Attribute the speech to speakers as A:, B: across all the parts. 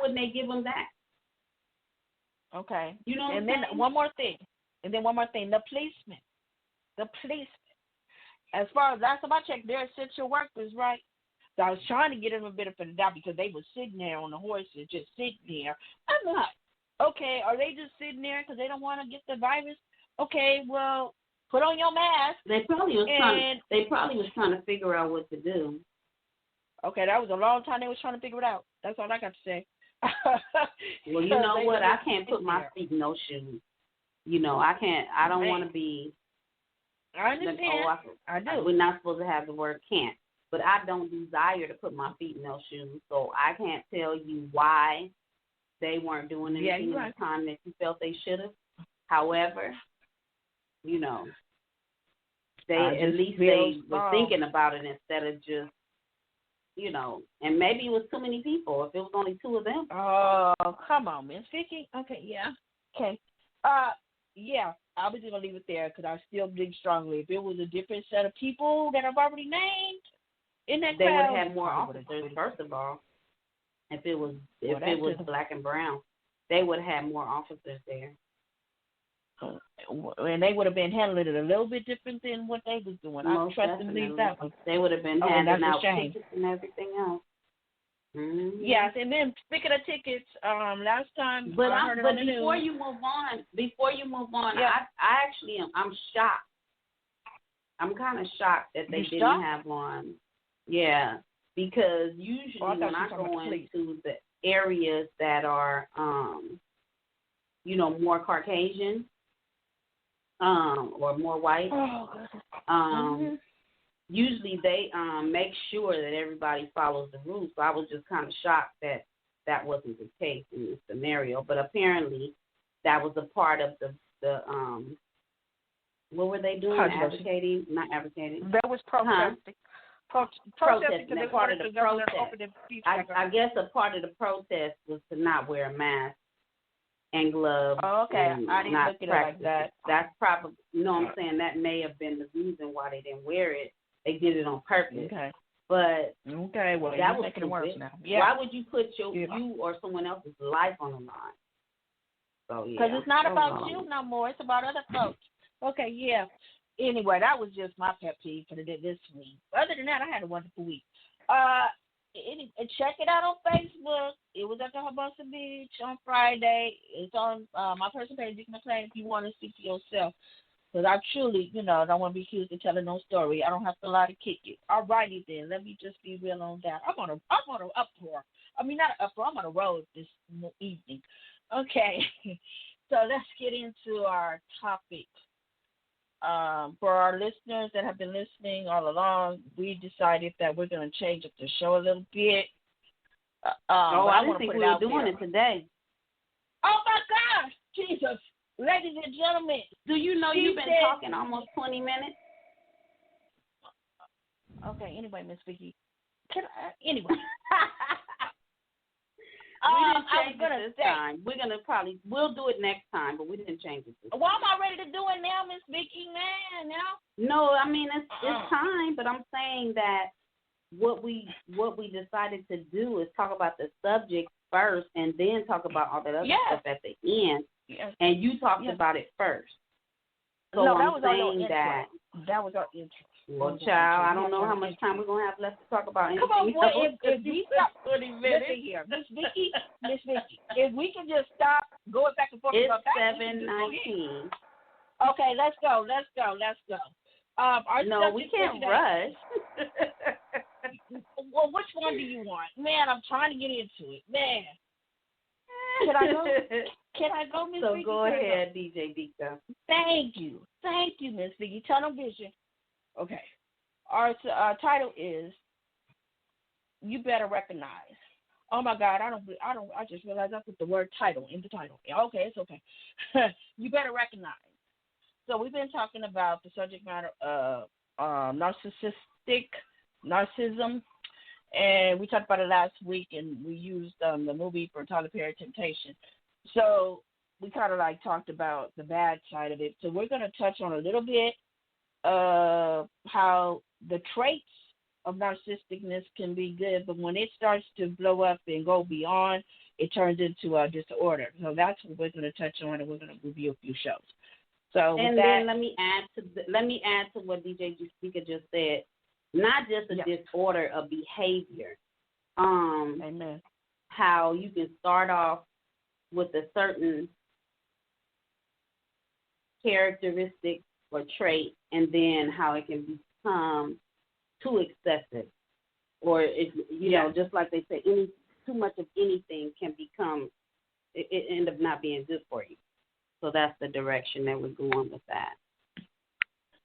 A: wouldn't they give them that?
B: Okay.
A: You know what
B: and
A: I'm
B: then
A: saying?
B: one more thing. The policemen. As far as last time I checked, they're essential workers, right? So I was trying to get them a bit of a doubt because they were sitting there on the horses, just sitting there. I'm like, okay, are they just sitting there because they don't want to get the virus? Okay, well, put on your mask.
A: They probably was trying to figure out what to do.
B: Okay, that was a long time they was trying to figure it out. That's all I got to say.
A: Well, you know what? I can't put my feet in no shoes. You know, I can't. I don't want to be.
B: I understand. I do.
A: We're not supposed to have the word can't, but I don't desire to put my feet in those shoes, so I can't tell you why they weren't doing anything at the time that you felt they should have. However, you know, they were thinking about it instead of just, you know, and maybe it was too many people. If it was only two of them.
B: Oh, come on, Miss Vicky. Okay, yeah. Okay. Yeah, I was just going to leave it there because I still believe strongly. If it was a different set of people that I've already named in that
A: they
B: crowd,
A: would have more officers, first of all. If it was black and brown, they would have more officers there.
B: And they would have been handling it a little bit different than what they was doing. I trust them to leave that one.
A: They would have been handing out tickets and everything else. Mm-hmm.
B: Yes, and then speaking of tickets, last time
A: but
B: I heard it on the news.
A: Before you move on, yeah. I actually am. I'm shocked. I'm kind of shocked that they didn't have one. Yeah, because usually when I go into the areas that are, you know, more Caucasian, or more white, usually they make sure that everybody follows the rules. So I was just kind of shocked that that wasn't the case in this scenario. But apparently that was a part of the what were they doing? Advocating? Not advocating.
B: That was protesting. Protesting.
A: They're part of the protest. I guess a part of the protest was to not wear a mask and gloves.
B: Oh, okay. I didn't look at it like that.
A: That's probably, you know what I'm saying, that may have been the reason why they didn't wear it. They did it on purpose.
B: Okay.
A: But
B: well,
A: that was
B: making it worse now. Yeah.
A: Why would you put you or someone else's life on the line? So yeah.
B: Because it's not about you no more. It's about other folks. Okay, yeah. Anyway, that was just my pet peeve for this week. Other than that, I had a wonderful week. Check it out on Facebook. It was at the Hermosa Beach on Friday. It's on my personal page. You can play if you want to see for yourself. Because I truly, you know, don't want to be accused of telling no story. I don't have to lie to kick it. All righty then. Let me just be real on that. I'm on an uproar. I mean, not an uproar. I'm on a road this evening. Okay. So let's get into our topic. For our listeners that have been listening all along, we decided that we're going to change up the show a little bit.
A: I didn't think we were doing it today.
B: Oh, my gosh. Jesus. Ladies and gentlemen.
A: Do you know you've been talking almost 20 minutes?
B: Okay, anyway, Miss Vicky. Anyway.
A: We didn't change it this time. We'll do it next time, but we didn't change it this time.
B: Well, I'm not ready to do it now, Miss Vicky, man. Now?
A: No, I mean, it's time, but I'm saying that what we decided to do is talk about the subject first and then talk about all that other stuff at the end. Yes. And you talked about it first. So
B: no,
A: I'm saying
B: that was our intro.
A: Well, child, I don't know how much time we're going to have left to talk about anything.
B: Come on, boy, if you stop 20 minutes. Listen here, Miss Vicky, if we can just stop going back and forth.
A: It's 7:19.
B: Okay, let's go.
A: No, we can't rush.
B: Well, which one do you want? Man, I'm trying to get into it. Man. Can I go? Miss Vicky?
A: So go ahead, DJ Dika.
B: Thank you, Miss Vicky. Tunnel vision. Okay. Our title is "You Better Recognize." Oh my God, I just realized I put the word title in the title. Okay, it's okay. You better recognize. So we've been talking about the subject matter of narcissism. And we talked about it last week, and we used the movie for Tyler Perry, Temptation. So we kind of like talked about the bad side of it. So we're going to touch on a little bit of how the traits of narcissisticness can be good, but when it starts to blow up and go beyond, it turns into a disorder. So that's what we're going to touch on, and we're going to review a few shows. So
A: and then let me add to what DJ Speaker just said. Not just a disorder of behavior.
B: Amen.
A: How you can start off with a certain characteristic or trait, and then how it can become too excessive, or if you know, just like they say, too much of anything can become it end up not being good for you. So that's the direction that we're going with that.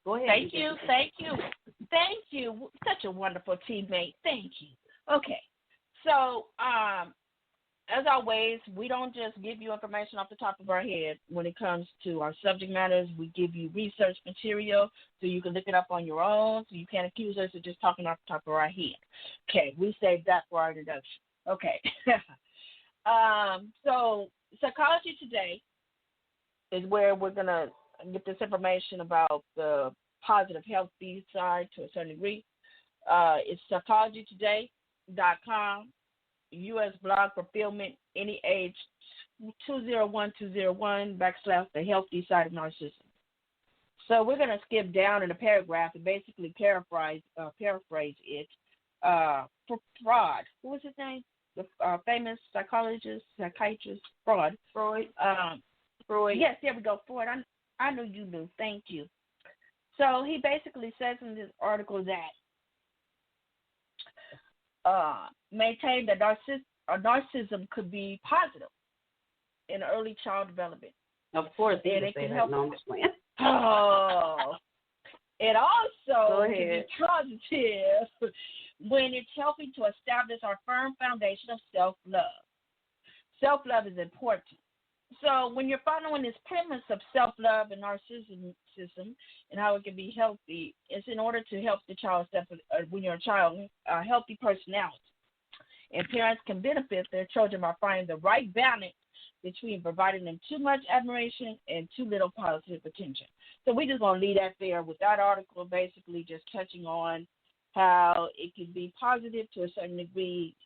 A: Go ahead.
B: Thank you. Such a wonderful teammate. Thank you. Okay. So, as always, we don't just give you information off the top of our head when it comes to our subject matters. We give you research material so you can look it up on your own, so you can't accuse us of just talking off the top of our head. Okay, we saved that for our introduction. Okay. So Psychology Today is where we're going to get this information about the positive healthy side to a certain degree. It's psychologytoday.com. U.S. blog fulfillment, any age, 201201 / the healthy side of narcissism. So we're going to skip down in the paragraph and basically paraphrase it. For Freud, who was his name? The famous psychiatrist, Freud.
A: Freud.
B: Yes, there we go, Freud. I knew you knew. Thank you. So he basically says in this article that maintain that narcissism could be positive in early child development.
A: Of course,
B: and it can help.
A: No,
B: It also can be positive when it's helping to establish our firm foundation of self-love. Self-love is important. So when you're following this premise of self-love and narcissism and how it can be healthy, it's in order to help the child, when you're a child, a healthy personality. And parents can benefit their children by finding the right balance between providing them too much admiration and too little positive attention. So we're just going to leave that there with that article, basically just touching on how it can be positive to a certain degree.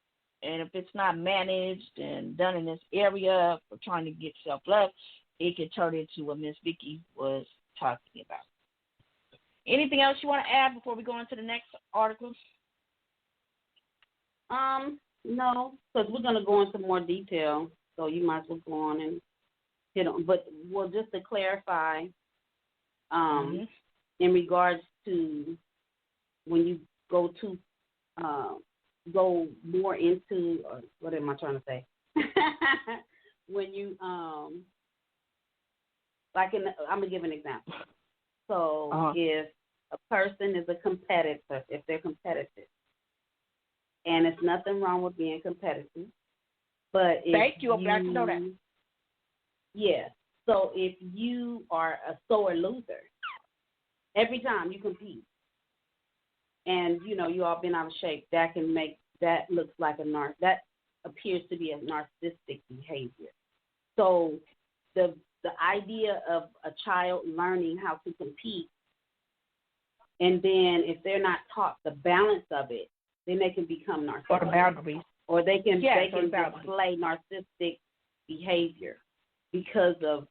B: And if it's not managed and done in this area for trying to get self-love, it can turn into what Miss Vicki was talking about. Anything else you want to add before we go on to the next article?
A: No, because we're going to go into more detail, so you might as well go on and hit on. But just to clarify, in regards to when you go more into, or what am I trying to say? When you I'm gonna give an example. So if a person is a competitor, if they're competitive, and it's nothing wrong with being competitive, but
B: thank you. I'm glad to know that.
A: Yeah. So if you are a sore loser every time you compete, and you all been out of shape, that looks like that appears to be a narcissistic behavior. So the idea of a child learning how to compete, and then if they're not taught the balance of it, then they can become narcissistic.
B: Or the boundaries.
A: Or they can display narcissistic behavior because of,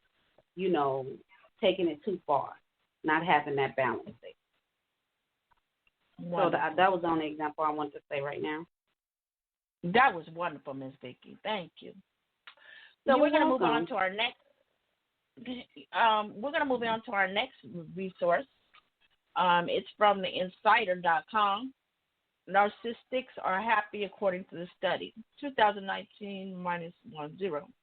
A: taking it too far, not having that balance there. So that was the only example I wanted to say right now.
B: That was wonderful, Ms. Vicki. Thank you. So we're going to move on to our next. We're going to move on to our next resource. It's from theinsider.com. Narcissists are happy according to the study, 2019 -10.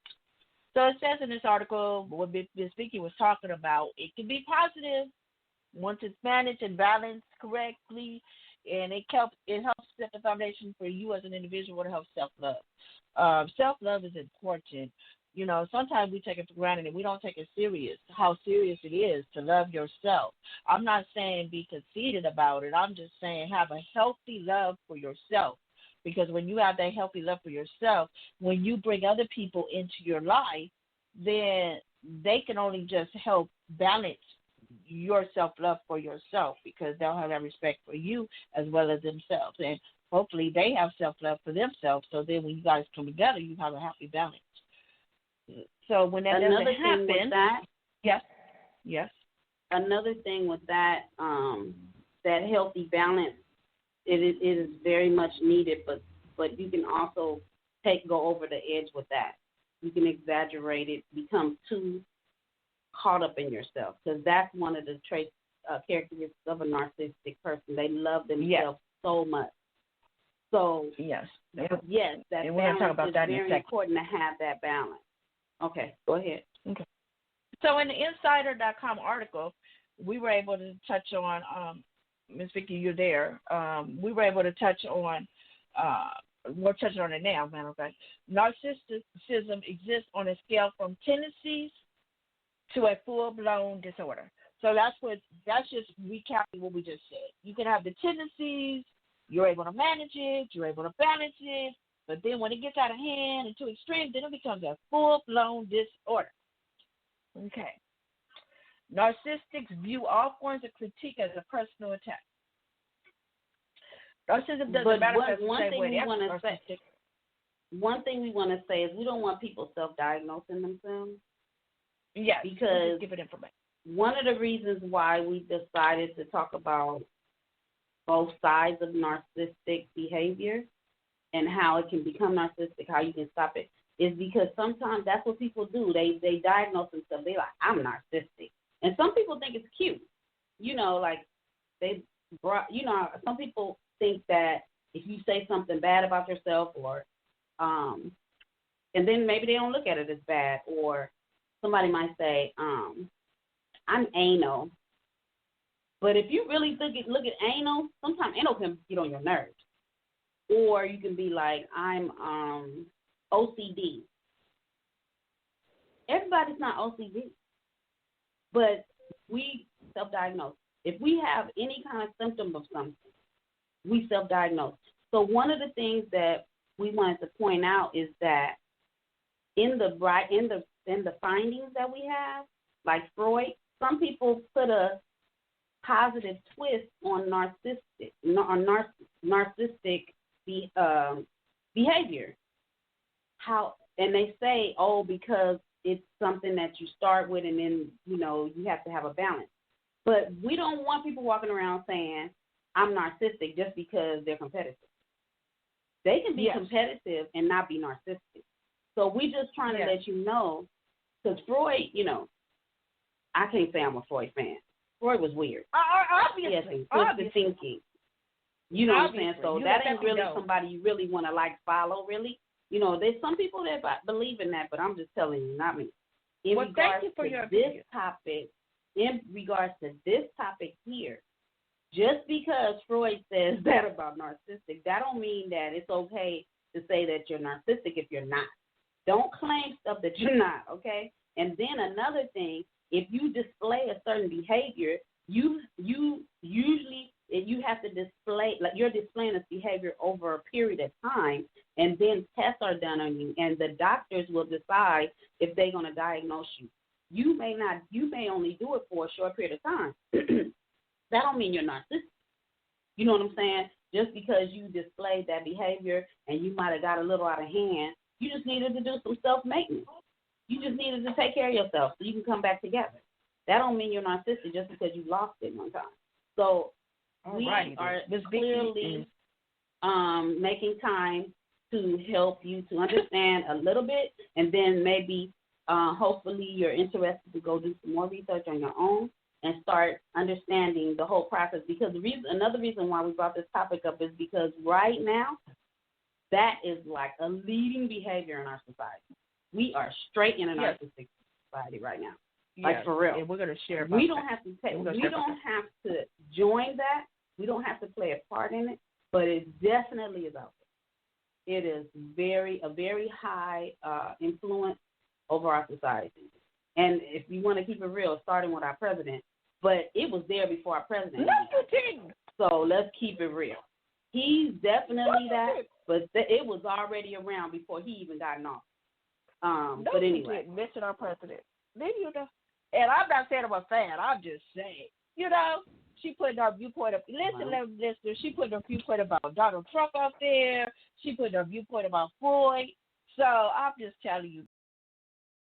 B: So it says in this article, what Ms. Vicki was talking about, it can be positive once it's managed and balanced correctly, and it helps set the foundation for you as an individual to have self-love. Self-love is important. Sometimes we take it for granted and we don't take it serious, how serious it is to love yourself. I'm not saying be conceited about it. I'm just saying have a healthy love for yourself, because when you have that healthy love for yourself, when you bring other people into your life, then they can only just help balance your self-love for yourself, because they'll have that respect for you as well as themselves. And hopefully they have self-love for themselves. So then when you guys come together, you have a happy balance. So when that doesn't happen, yes.
A: Another thing with that, that healthy balance, it is very much needed, but you can also go over the edge with that. You can exaggerate it, become too caught up in yourself, because that's one of the traits, characteristics of a narcissistic person. They love themselves so much. So
B: yes,
A: that
B: and we're going to talk about that
A: is very important to have that balance. Okay, go ahead.
B: Okay. So in the Insider.com article, we were able to touch on, Ms. Vicki, you're there. We were able to touch on, we're touching on it now, matter of fact. Narcissism exists on a scale from tendencies to a full-blown disorder. So that's just recapping what we just said. You can have the tendencies, you're able to manage it, you're able to balance it, but then when it gets out of hand and too extreme, then it becomes a full-blown disorder. Okay. Narcissists view all forms of critique as a personal attack. Narcissism doesn't manifest the same way.
A: One thing we want to say is we don't want people self-diagnosing themselves.
B: Yeah,
A: because
B: give it information.
A: One of the reasons why we decided to talk about both sides of narcissistic behavior and how it can become narcissistic, how you can stop it, is because sometimes that's what people do. They diagnose themselves. They're like, I'm narcissistic. And some people think it's cute. Some people think that if you say something bad about yourself or and then maybe they don't look at it as bad, or somebody might say, I'm anal. But if you really look at anal, sometimes anal can get on your nerves. Or you can be like, I'm OCD. Everybody's not OCD. But we self-diagnose. If we have any kind of symptom of something, we self-diagnose. So one of the things that we wanted to point out is that in the findings that we have, like Freud, some people put a positive twist on narcissistic behavior. And they say, because it's something that you start with and then, you have to have a balance. But we don't want people walking around saying, I'm narcissistic just because they're competitive. They can be competitive and not be narcissistic. So we just trying to let you know, because Freud, I can't say I'm a Freud fan. Freud was weird.
B: Obviously.
A: Twisted thinking. You know what I'm saying? So that ain't really somebody you really want to follow, really. There's some people that believe in that, but I'm just telling you, not me. In regards to this topic here, just because Freud says that about narcissistic, that don't mean that it's okay to say that you're narcissistic if you're not. Don't claim stuff that you're not, okay? And then another thing, if you display a certain behavior, you usually you have to display, like you're displaying this behavior over a period of time, and then tests are done on you, and the doctors will decide if they're going to diagnose you. You may only do it for a short period of time. That don't mean you're narcissistic. You know what I'm saying? Just because you displayed that behavior and you might have got a little out of hand, you just needed to do some self-maintenance. You just needed to take care of yourself so you can come back together. That don't mean you're narcissistic just because you lost it one time. So we are clearly making time to help you to understand a little bit, and then maybe hopefully you're interested to go do some more research on your own and start understanding the whole process. Because another reason why we brought this topic up is because right now that is like a leading behavior in our society. We are straight in a narcissistic society right now. Like for real.
B: And we're going to share about
A: we don't have to have to join that. We don't have to play a part in it, but it definitely is out there. It is a very high influence over our society. And if you want to keep it real, starting with our president, but it was there before our president. So let's keep it real. He's definitely that, but it was already around before he even got in office. But anyway,
B: mention our president. Then and I'm not saying I'm a fan. I'm just saying, She put her viewpoint up. Listen, she put her viewpoint about Donald Trump up there. She put her viewpoint about Floyd. So I'm just telling you,